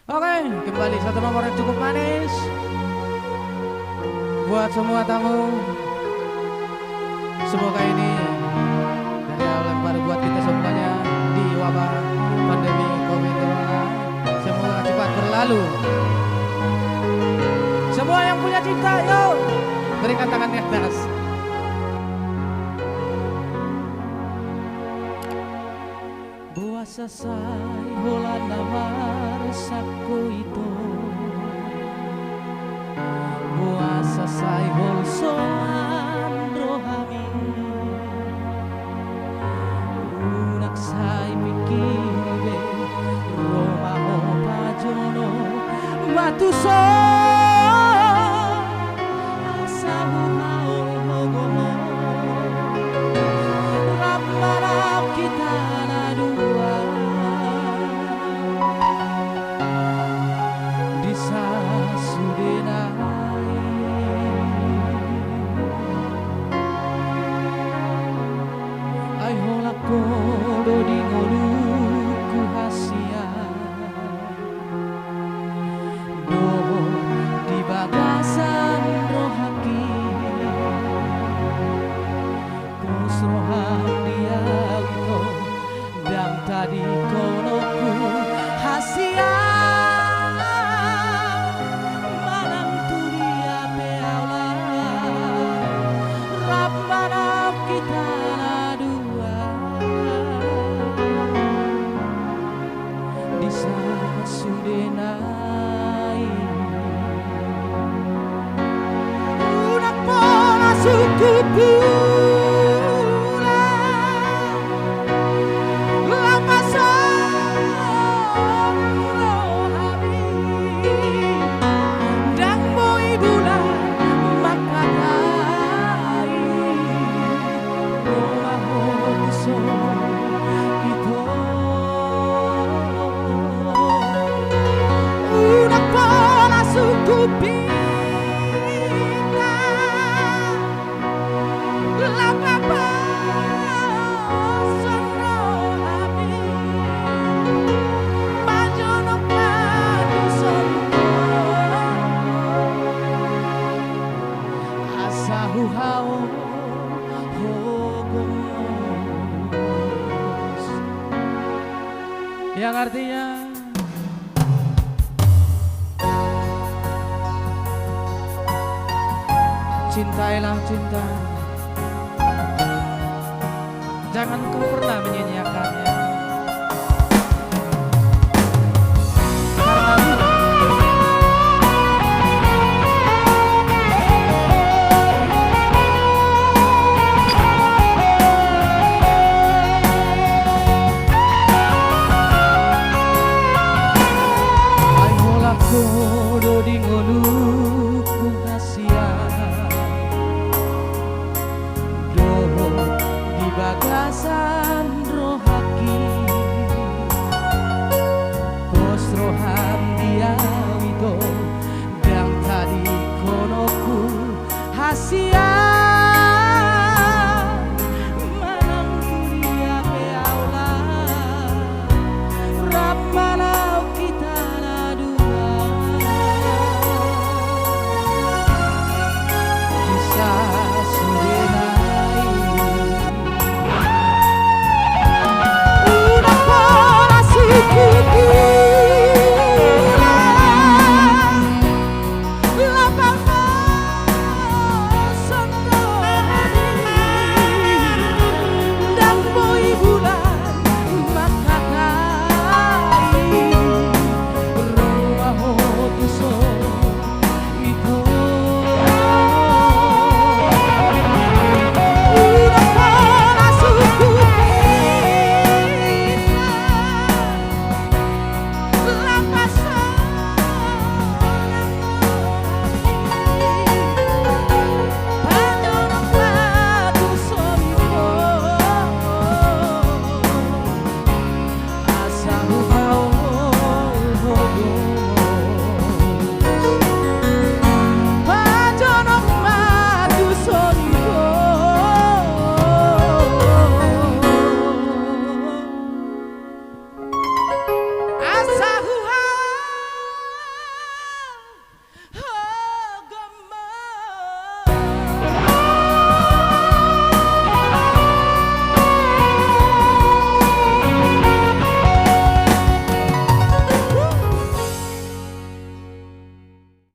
Oke, kembali satu nomor yang cukup manis buat semua tamu. Semoga ini dari awal yang baru buat kita semuanya di wabah pandemi COVID Corona. Semoga cepat berlalu. Semua yang punya cinta, yuk berikan tangan di atas. Buasa sai hola nawar sakko ito. Buasa sai holsoan rohami. Unak sai pikirbe Roma ho pajono matuso. Kodo di ngoluku hasia do di bagasan rohaki kus roham dia gitu dan tadi konoku hasia malam tu dia peala rabbana kita sudenai unak pola suku pula lapasan rohami dan moi bulan makatai rumah hoso itu suku pinta lapapa sono hami majono madu sono asahu hao hogos yang artinya cintailah cinta, jangan kau pernah menyanyiakannya.